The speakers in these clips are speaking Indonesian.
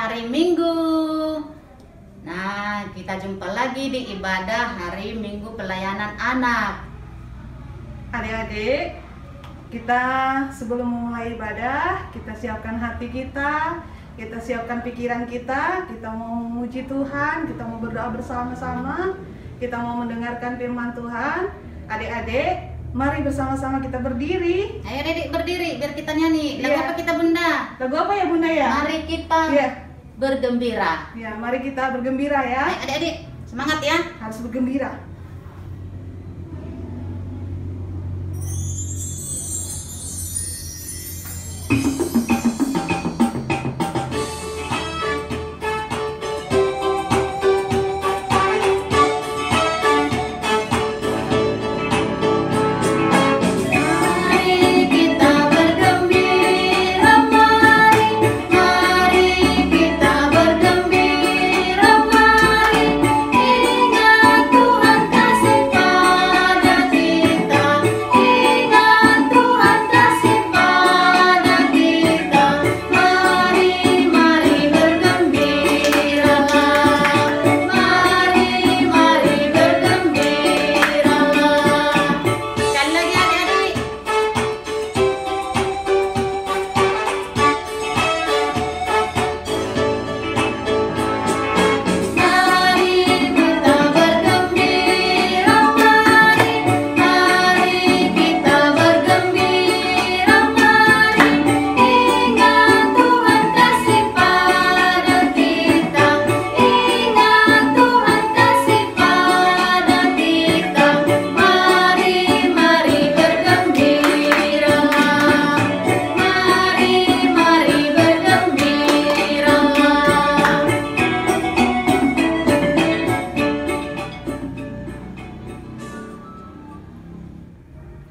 hari Minggu. Nah, kita jumpa lagi di ibadah hari Minggu pelayanan anak. Adik-adik, kita sebelum memulai ibadah, kita siapkan hati kita siapkan pikiran kita mau memuji Tuhan, kita mau berdoa bersama-sama, kita mau mendengarkan firman Tuhan. Adik-adik, mari bersama-sama kita berdiri. Ayo adik berdiri biar kita nyanyi. Lagu Iya. apa kita Bunda? Lagu apa ya Bunda ya? Mari kita Iya. bergembira. Ya, mari kita bergembira ya. Ayo adik-adik, semangat ya. Harus bergembira.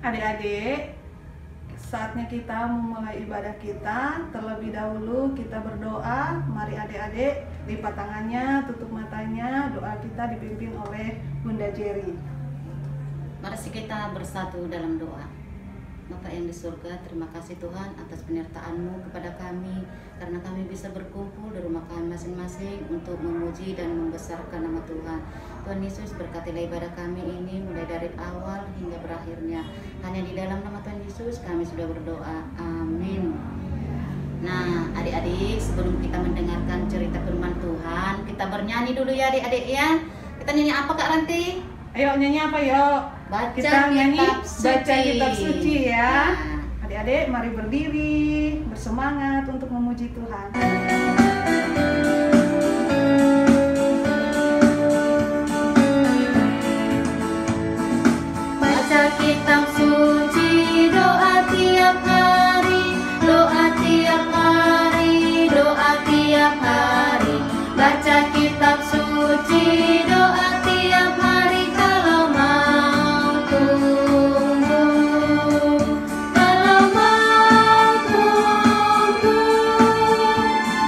Adik-adik, saatnya kita memulai ibadah kita. Terlebih dahulu kita berdoa. Mari adik-adik lipat tangannya, tutup matanya. Doa kita dipimpin oleh Bunda Jerry. Mari kita bersatu dalam doa. Bapa yang di surga, terima kasih Tuhan atas penyertaan-Mu kepada kami, karena kami bisa berkumpul di rumah kami masing-masing untuk memuji dan membesarkan nama Tuhan. Tuhan Yesus, berkatilah ibadah kami ini mulai dari awal hingga berakhirnya. Hanya di dalam nama Tuhan Yesus kami sudah berdoa. Amin. Nah, adik-adik, sebelum kita mendengarkan cerita firman Tuhan, kita bernyanyi dulu ya adik-adik ya. Kita nyanyi apa Kak Ranti? Ayo nyanyi apa yuk? Baca Kita nyanyi kitab suci. baca kitab suci ya. Nah. Adik-adik mari berdiri, bersemangat untuk memuji Tuhan. Baca kitab suci, doa tiap hari, doa tiap hari, doa tiap hari. Baca kitab suci, doa tiap hari kalau mau tunggu, kalau mau tunggu,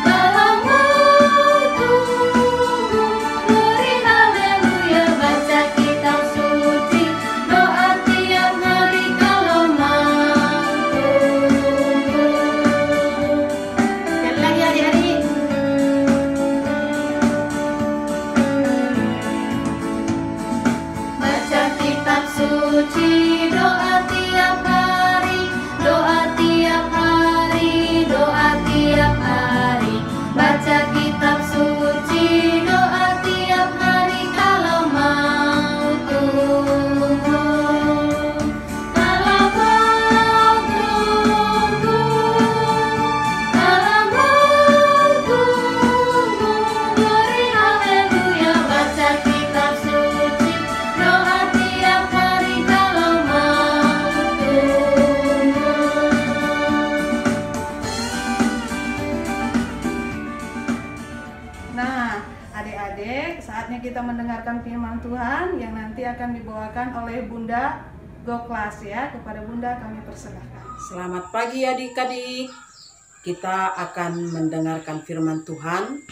kalau mau tunggu. Beri haleluya, baca kitab suci, doa tiap hari kalau mau tunggu. Sekali lagi adik-adik. Baca kitab suci, doa tiap hari, doa tiap hari, doa tiap hari. Baca kitab suci, doa tiap hari kalau mau tunggu, kalau mau tunggu, kalau mau tunggu. Beri haleluya, baca kitab suci, doa tiap hari kalau mau tunggu. Nah, adik-adik, saatnya kita mendengarkan firman Tuhan yang nanti akan dibawakan oleh Bunda Goklas ya. Kepada Bunda kami persilahkan. Selamat pagi adik-adik. Kita akan mendengarkan firman Tuhan.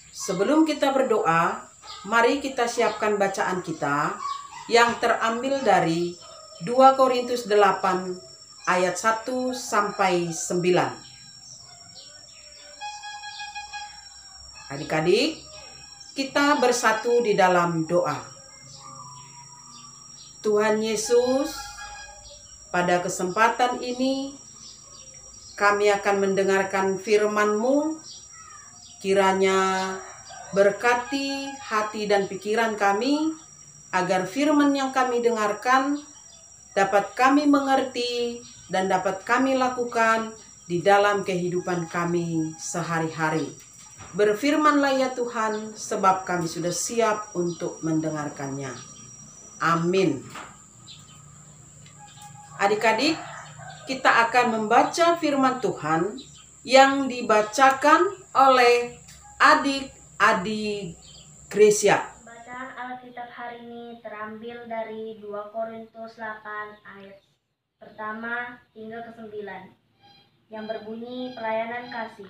Sebelum kita berdoa, mari kita siapkan bacaan kita yang terambil dari 2 Korintus 8 ayat 1 sampai 9. Adik-adik, kita bersatu di dalam doa. Tuhan Yesus, pada kesempatan ini kami akan mendengarkan firman-Mu. Kiranya berkati hati dan pikiran kami, agar firman yang kami dengarkan dapat kami mengerti dan dapat kami lakukan di dalam kehidupan kami sehari-hari. Berfirmanlah ya Tuhan, sebab kami sudah siap untuk mendengarkannya. Amin. Adik-adik, kita akan membaca firman Tuhan yang dibacakan oleh adik-adik Gracia. Bacaan Alkitab hari ini terambil dari 2 Korintus 8 ayat pertama hingga ke-9 yang berbunyi pelayanan kasih.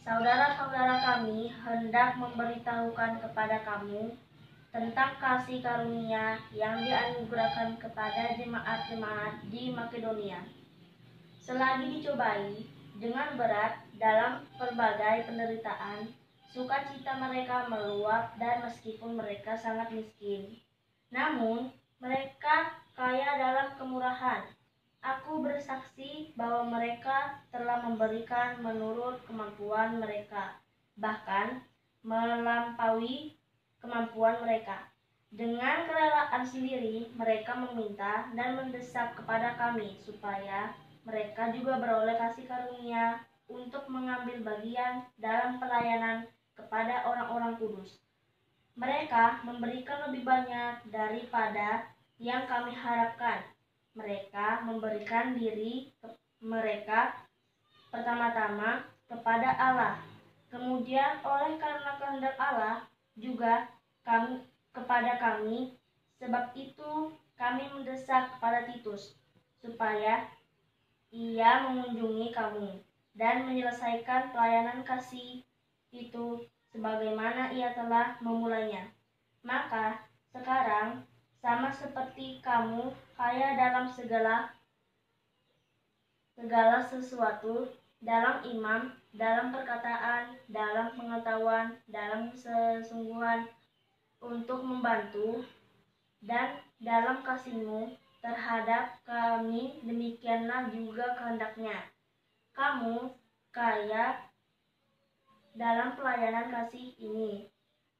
Saudara-saudara kami hendak memberitahukan kepada kamu tentang kasih karunia yang dianugerahkan kepada jemaat-jemaat di Makedonia. Selagi dicobai dengan berat dalam berbagai penderitaan, sukacita mereka meluap, dan meskipun mereka sangat miskin, namun mereka kaya dalam kemurahan. Aku bersaksi bahwa mereka telah memberikan menurut kemampuan mereka, bahkan melampaui kemampuan mereka. Dengan kerelaan sendiri, mereka meminta dan mendesak kepada kami supaya mereka juga beroleh kasih karunia untuk mengambil bagian dalam pelayanan kepada orang-orang kudus. Mereka memberikan lebih banyak daripada yang kami harapkan. Mereka memberikan diri mereka pertama-tama kepada Allah, kemudian oleh karena kehendak Allah juga kepada kami. Sebab itu kami mendesak kepada Titus supaya ia mengunjungi kamu dan menyelesaikan pelayanan kasih itu sebagaimana ia telah memulainya. Maka sekarang, sama seperti kamu kaya dalam segala sesuatu, dalam iman, dalam perkataan, dalam pengetahuan, dalam kesungguhan untuk membantu, dan dalam kasihmu terhadap kami, demikianlah juga kehendaknya. Kamu kaya dalam pelayanan kasih ini.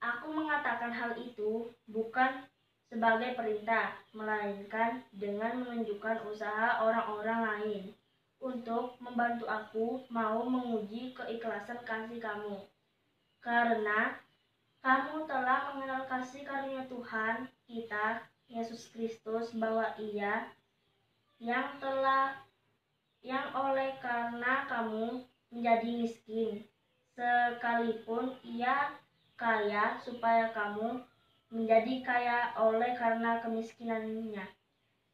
Aku mengatakan hal itu bukan sebagai perintah, melainkan dengan menunjukkan usaha orang-orang lain untuk membantu aku mau menguji keikhlasan kasih kamu. Karena kamu telah mengenal kasih karunia Tuhan kita Yesus Kristus, bahwa Ia yang oleh karena kamu menjadi miskin, sekalipun Ia kaya, supaya kamu menjadi kaya oleh karena kemiskinannya.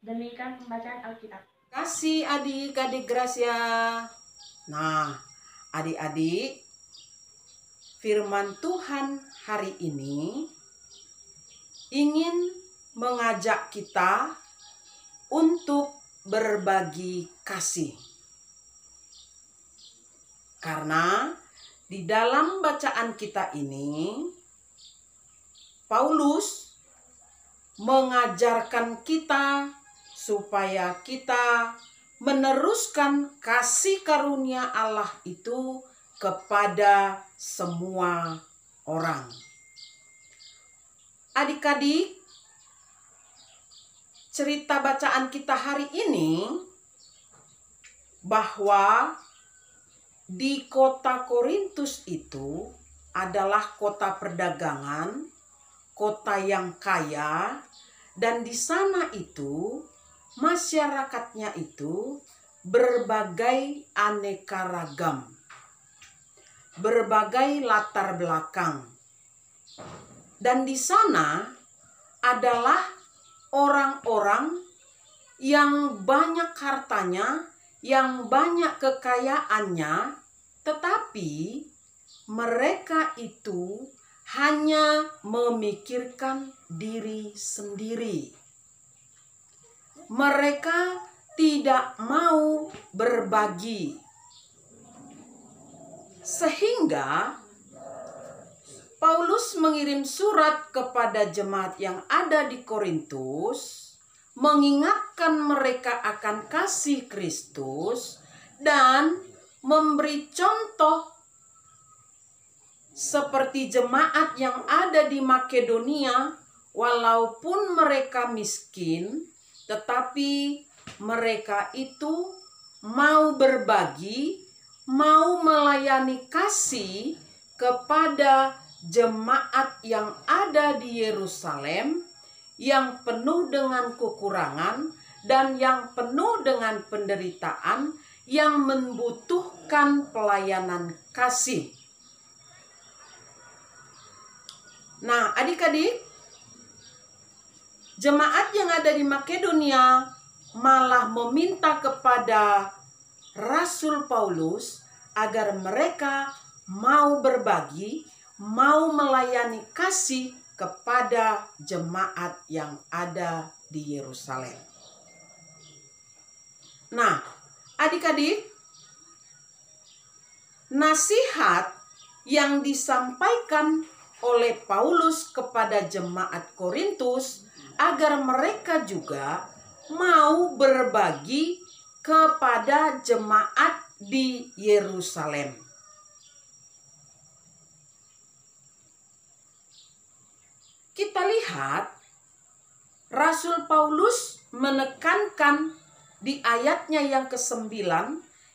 Demikian pembacaan Alkitab. Kasih adik-adik Gracia. Nah, adik-adik, firman Tuhan hari ini ingin mengajak kita untuk berbagi kasih. Karena di dalam bacaan kita ini, Paulus mengajarkan kita supaya kita meneruskan kasih karunia Allah itu kepada semua orang. Adik-adik, cerita bacaan kita hari ini bahwa di kota Korintus itu adalah kota perdagangan, kota yang kaya, dan di sana itu masyarakatnya itu berbagai aneka ragam, berbagai latar belakang. Dan di sana adalah orang-orang yang banyak hartanya, yang banyak kekayaannya, tetapi mereka itu hanya memikirkan diri sendiri. Mereka tidak mau berbagi. Sehingga Paulus mengirim surat kepada jemaat yang ada di Korintus, mengingatkan mereka akan kasih Kristus dan memberi contoh seperti jemaat yang ada di Makedonia, walaupun mereka miskin, tetapi mereka itu mau berbagi, mau melayani kasih kepada jemaat yang ada di Yerusalem, yang penuh dengan kekurangan dan yang penuh dengan penderitaan, yang membutuhkan pelayanan kasih. Nah, adik-adik, jemaat yang ada di Makedonia malah meminta kepada Rasul Paulus agar mereka mau berbagi, mau melayani kasih kepada jemaat yang ada di Yerusalem. Nah, adik-adik, nasihat yang disampaikan oleh Paulus kepada jemaat Korintus agar mereka juga mau berbagi kepada jemaat di Yerusalem. Kita lihat Rasul Paulus menekankan di ayatnya yang ke-9,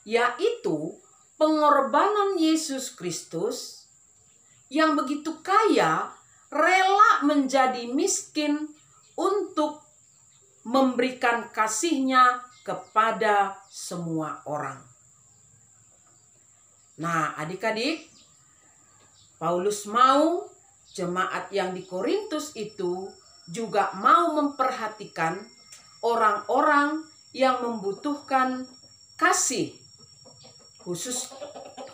yaitu pengorbanan Yesus Kristus yang begitu kaya, rela menjadi miskin untuk memberikan kasihnya kepada semua orang. Nah, adik-adik, Paulus mau jemaat yang di Korintus itu juga mau memperhatikan orang-orang yang membutuhkan kasih,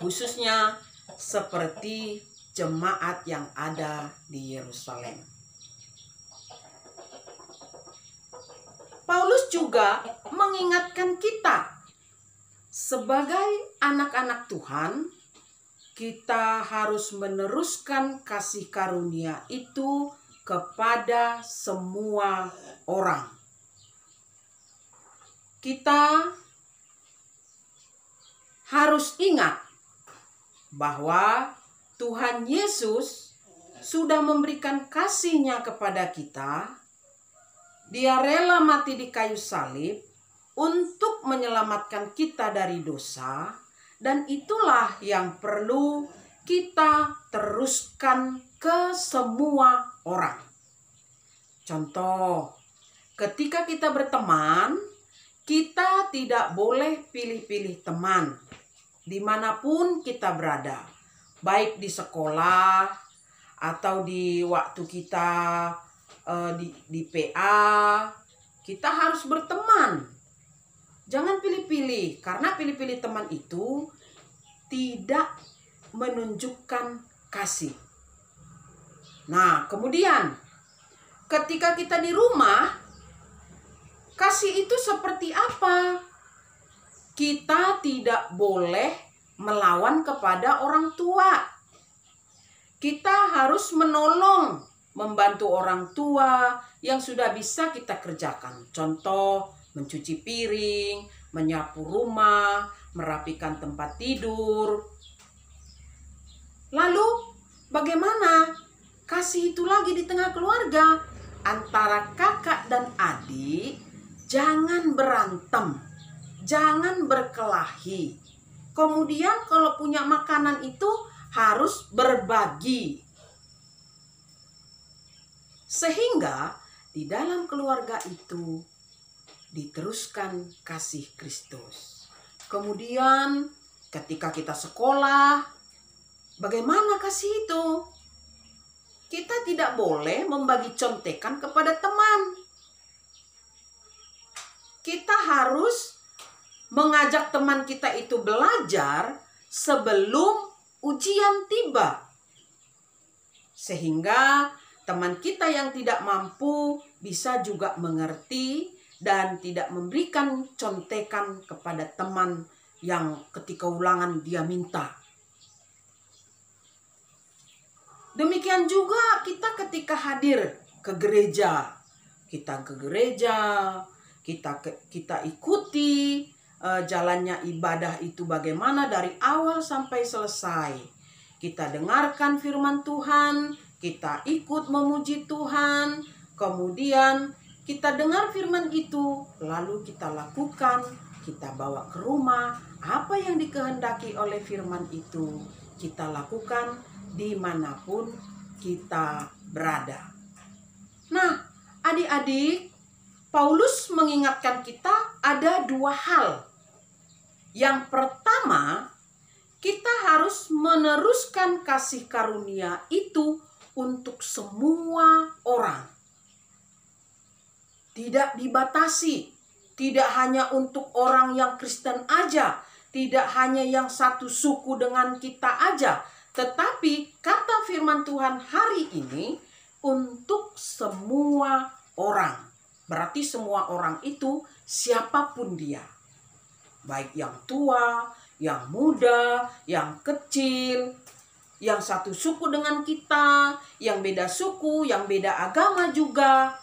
khususnya seperti jemaat yang ada di Yerusalem. Paulus juga mengingatkan kita sebagai anak-anak Tuhan, kita harus meneruskan kasih karunia itu kepada semua orang. Kita harus ingat bahwa Tuhan Yesus sudah memberikan kasih-Nya kepada kita. Dia rela mati di kayu salib untuk menyelamatkan kita dari dosa, dan itulah yang perlu kita teruskan ke semua orang. Contoh, ketika kita berteman, kita tidak boleh pilih-pilih teman dimanapun kita berada, baik di sekolah atau di waktu kita di PA, kita harus berteman. Jangan pilih-pilih, karena pilih-pilih teman itu tidak menunjukkan kasih. Nah, kemudian ketika kita di rumah, kasih itu seperti apa? Kita tidak boleh melawan kepada orang tua. Kita harus menolong, membantu orang tua yang sudah bisa kita kerjakan. Contoh, mencuci piring, menyapu rumah, merapikan tempat tidur. Lalu, bagaimana kasih itu lagi di tengah keluarga? Antara kakak dan adik, jangan berantem, jangan berkelahi. Kemudian kalau punya makanan itu harus berbagi. Sehingga di dalam keluarga itu diteruskan kasih Kristus. Kemudian ketika kita sekolah, bagaimana kasih itu? Kita tidak boleh membagi contekan kepada teman. Kita harus mengajak teman kita itu belajar sebelum ujian tiba. Sehingga teman kita yang tidak mampu bisa juga mengerti dan tidak memberikan contekan kepada teman yang ketika ulangan dia minta. Demikian juga kita ketika hadir ke gereja. Kita ikuti jalannya ibadah itu bagaimana dari awal sampai selesai. Kita dengarkan firman Tuhan, kita ikut memuji Tuhan, kemudian kita dengar firman itu, lalu kita lakukan, kita bawa ke rumah, apa yang dikehendaki oleh firman itu, kita lakukan dimanapun kita berada. Nah, adik-adik, Paulus mengingatkan kita ada dua hal. Yang pertama, kita harus meneruskan kasih karunia itu untuk semua orang. Tidak dibatasi, tidak hanya untuk orang yang Kristen aja, tidak hanya yang satu suku dengan kita aja, tetapi kata firman Tuhan hari ini untuk semua orang. Berarti semua orang itu siapapun dia. Baik yang tua, yang muda, yang kecil, yang satu suku dengan kita, yang beda suku, yang beda agama juga.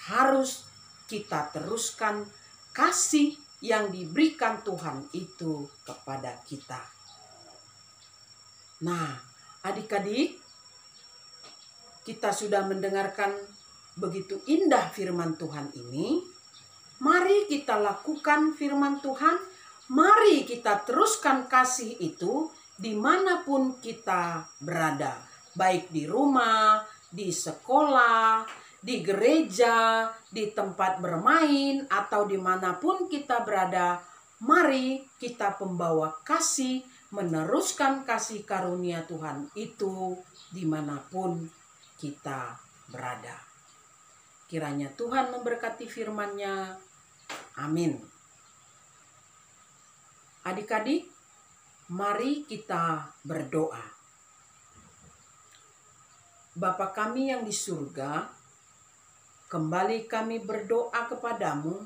Harus kita teruskan kasih yang diberikan Tuhan itu kepada kita. Nah, adik-adik, kita sudah mendengarkan begitu indah firman Tuhan ini. Mari kita lakukan firman Tuhan. Mari kita teruskan kasih itu dimanapun kita berada. Baik di rumah, di sekolah, di gereja, di tempat bermain, atau dimanapun kita berada. Mari kita pembawa kasih, meneruskan kasih karunia Tuhan itu dimanapun kita berada. Kiranya Tuhan memberkati firman-Nya. Amin. Adik-adik, mari kita berdoa. Bapa kami yang di surga, kembali kami berdoa kepadamu,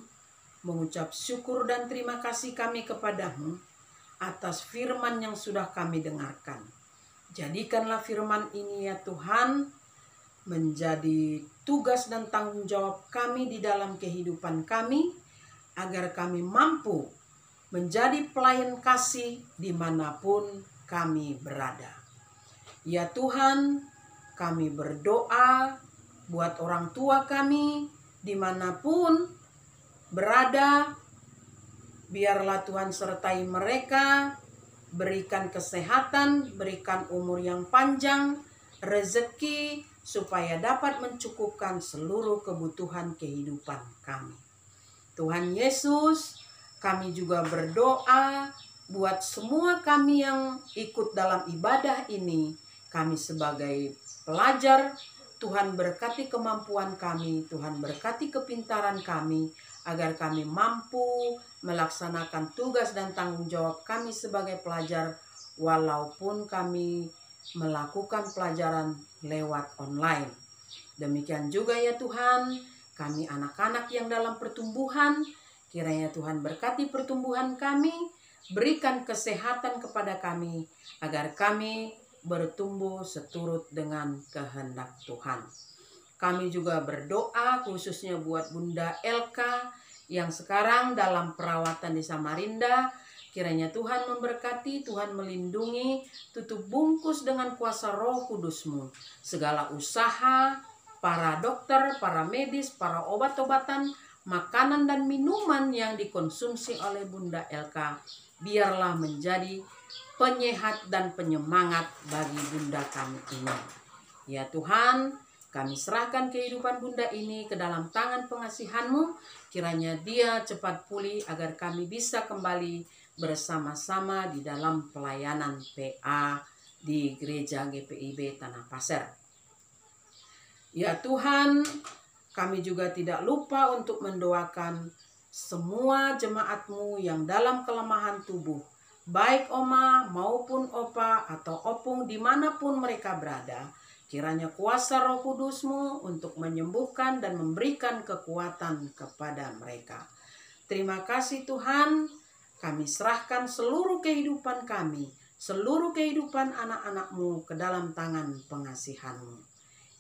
mengucap syukur dan terima kasih kami kepadamu atas firman yang sudah kami dengarkan. Jadikanlah firman ini ya Tuhan, menjadi tugas dan tanggung jawab kami di dalam kehidupan kami, agar kami mampu menjadi pelayan kasih dimanapun kami berada. Ya Tuhan, kami berdoa buat orang tua kami dimanapun berada. Biarlah Tuhan sertai mereka, berikan kesehatan, berikan umur yang panjang, rezeki, supaya dapat mencukupkan seluruh kebutuhan kehidupan kami. Tuhan Yesus, kami juga berdoa buat semua kami yang ikut dalam ibadah ini. Kami sebagai pelajar, Tuhan berkati kemampuan kami, Tuhan berkati kepintaran kami, agar kami mampu melaksanakan tugas dan tanggung jawab kami sebagai pelajar, walaupun kami melakukan pelajaran lewat online. Demikian juga ya Tuhan, kami anak-anak yang dalam pertumbuhan, kiranya Tuhan berkati pertumbuhan kami, berikan kesehatan kepada kami, agar kami bertumbuh seturut dengan kehendak Tuhan. Kami juga berdoa khususnya buat Bunda Elka yang sekarang dalam perawatan di Samarinda. Kiranya Tuhan memberkati, Tuhan melindungi, tutup bungkus dengan kuasa Roh Kudus-Mu. Segala usaha, para dokter, para medis, para obat-obatan, makanan dan minuman yang dikonsumsi oleh Bunda Elka, biarlah menjadi penyehat dan penyemangat bagi Bunda kami ini. Ya Tuhan, kami serahkan kehidupan Bunda ini ke dalam tangan pengasihan-Mu. Kiranya dia cepat pulih agar kami bisa kembali bersama-sama di dalam pelayanan PA di Gereja GPIB Tanah Pasir. Ya Tuhan, kami juga tidak lupa untuk mendoakan semua jemaat-Mu yang dalam kelemahan tubuh, baik Oma maupun Opa atau Opung dimanapun mereka berada. Kiranya kuasa Roh Kudus-Mu untuk menyembuhkan dan memberikan kekuatan kepada mereka. Terima kasih Tuhan, kami serahkan seluruh kehidupan kami, seluruh kehidupan anak-anak-Mu ke dalam tangan pengasihan-Mu.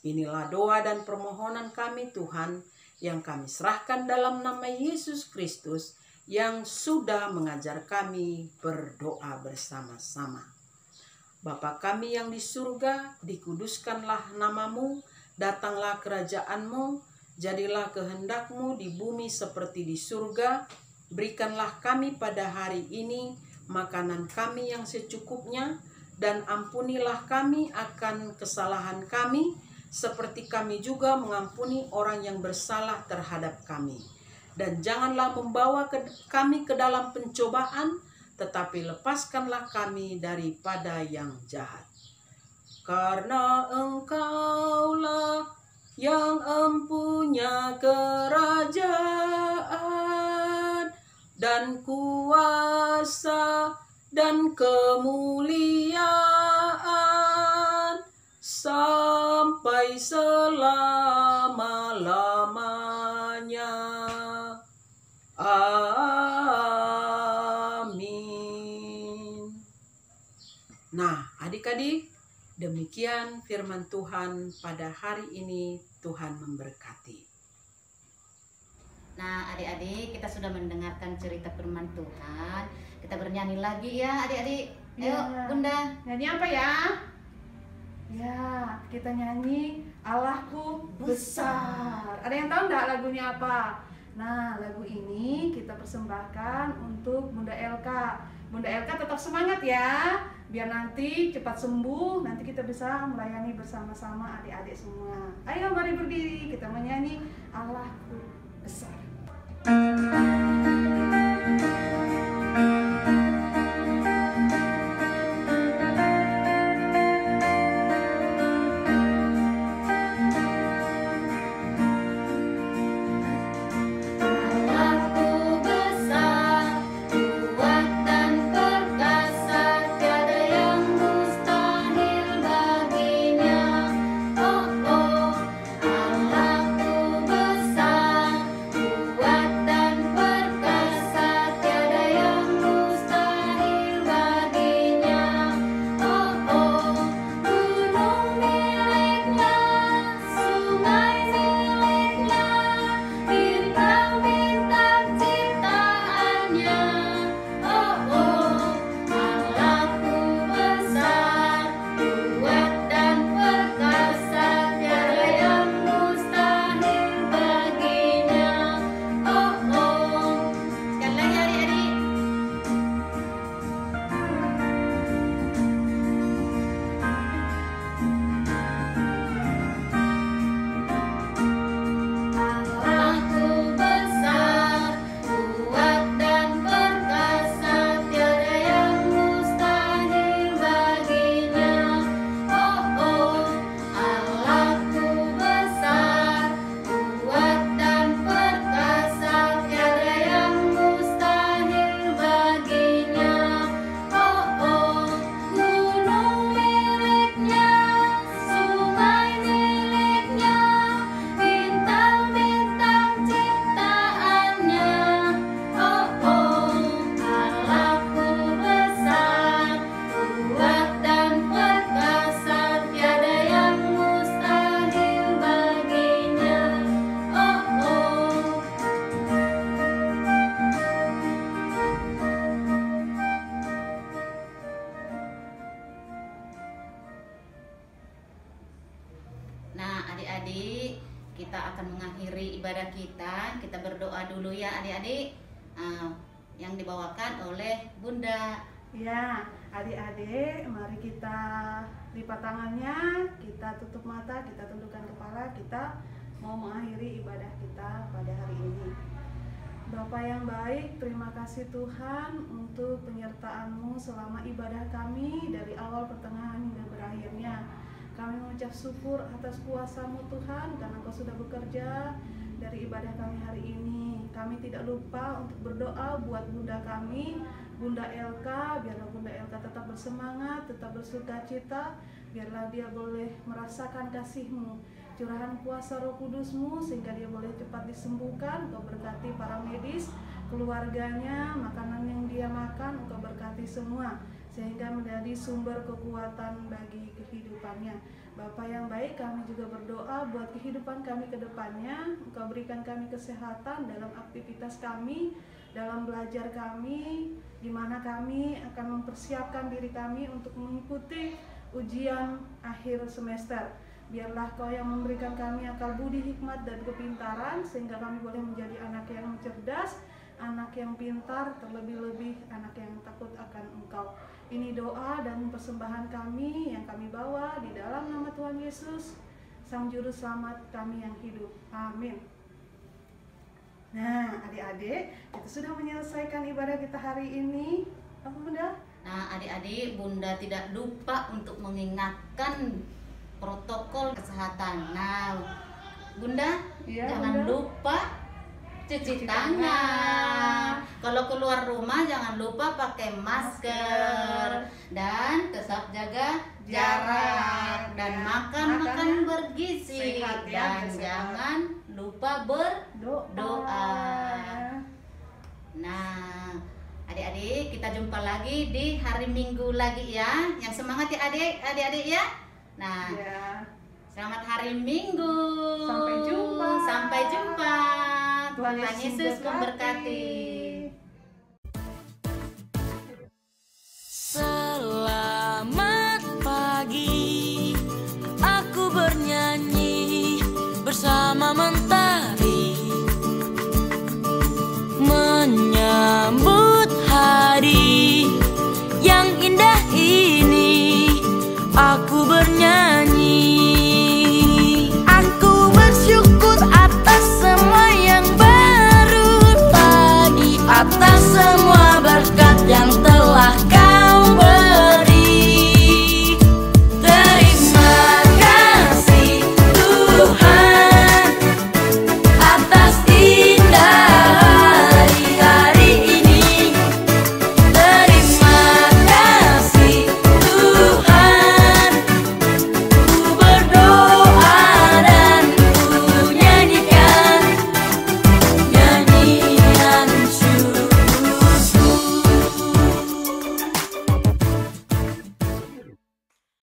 Inilah doa dan permohonan kami Tuhan, yang kami serahkan dalam nama Yesus Kristus, yang sudah mengajar kami berdoa bersama-sama. Bapa kami yang di surga, dikuduskanlah nama-Mu, datanglah kerajaan-Mu, jadilah kehendak-Mu di bumi seperti di surga. Berikanlah kami pada hari ini makanan kami yang secukupnya, dan ampunilah kami akan kesalahan kami, seperti kami juga mengampuni orang yang bersalah terhadap kami. Dan janganlah membawa kami ke dalam pencobaan, tetapi lepaskanlah kami daripada yang jahat. Karena Engkaulah yang empunya kerajaan dan kuasa dan kemuliaan sampai selama-lamanya. Amin. Nah, adik-adik, demikian firman Tuhan pada hari ini. Tuhan memberkati. Nah, adik-adik, kita sudah mendengarkan cerita firman Tuhan. Kita bernyanyi lagi ya, adik-adik. Ayo, Ya. Bunda. Nyanyi apa ya? Ya, kita nyanyi Allahku besar. Ada yang tahu nggak lagunya apa? Nah, lagu ini kita persembahkan untuk Bunda Elka. Bunda Elka tetap semangat ya, biar nanti cepat sembuh. Nanti kita bisa melayani bersama-sama adik-adik semua. Ayo mari berdiri, kita menyanyi Allahku besar. Allahku besar, kuat dan perkasa, tiada yang mustahil baginya. Oh, oh, Allahku besar, kuat dan perkasa, tiada yang mustahil baginya. Oh, oh, gunung miliknya, sungai miliknya, bintang-bintang ciptaannya. Oh, oh, Allahku besar, kuat dan perkasa, tiada yang mustahil baginya. Oh, oh. Sekali lagi adik-adik. Allahku besar, kuat dan perkasa, tiada yang mustahil baginya. Oh, oh, Allahku besar, kuat dan perkasa, tiada yang mustahil baginya. Oh, oh, gunung miliknya, sungai miliknya, bintang-bintang ciptaannya. Oh, oh, Allahku besar, kuat dan perkasa, tiada yang mustahil baginya. Oh, oh. Nah, adik-adik, kita akan mengakhiri ibadah kita. Kita berdoa dulu ya, adik-adik. Yang dibawakan oleh Bunda. Ya, adik-adik, mari kita lipat tangannya, kita tutup mata, kita tundukkan kepala, kita mau mengakhiri ibadah kita pada hari ini. Bapa yang baik, terima kasih Tuhan untuk penyertaan-Mu selama ibadah kami dari awal, pertengahan hingga berakhirnya. Kami mengucap syukur atas kuasa-Mu Tuhan, karena Engkau sudah bekerja dari ibadah kami hari ini. Kami tidak lupa untuk berdoa buat Bunda kami, Bunda Elka, biarlah Bunda Elka tetap bersemangat, tetap bersukacita, biarlah dia boleh merasakan kasih-Mu, curahan kuasa Roh Kudus-Mu, sehingga dia boleh cepat disembuhkan. Engkau berkati para medis, keluarganya, makanan yang dia makan, Engkau berkati semua. sehingga menjadi sumber kekuatan bagi kehidupannya. Bapa yang baik, kami juga berdoa buat kehidupan kami ke depannya. Engkau berikan kami kesehatan dalam aktivitas kami, dalam belajar kami, di mana kami akan mempersiapkan diri kami untuk mengikuti ujian akhir semester. Biarlah Kau yang memberikan kami akal budi, hikmat, dan kepintaran, sehingga kami boleh menjadi anak yang cerdas, anak yang pintar, terlebih-lebih anak yang takut akan Engkau. Ini doa dan persembahan kami yang kami bawa di dalam nama Tuhan Yesus, Sang Juru Selamat kami yang hidup. Amin. Nah, adik-adik, kita sudah menyelesaikan ibadah kita hari ini. Apa Bunda? Nah, adik-adik, Bunda tidak lupa untuk mengingatkan protokol kesehatan. Nah, Bunda, Iya, jangan Bunda. lupa cuci tangan. Kalau keluar rumah jangan lupa pakai masker dan tetap jaga jarak dan makan bergizi sehat ya, dan sehat. jangan lupa berdoa. Nah, adik-adik, kita jumpa lagi di hari Minggu lagi ya. Yang semangat ya adik-adik ya. Nah, Ya. selamat hari Minggu. Sampai jumpa. Sampai jumpa. Tuhan Tuhan Yesus Yesus memberkati. memberkati.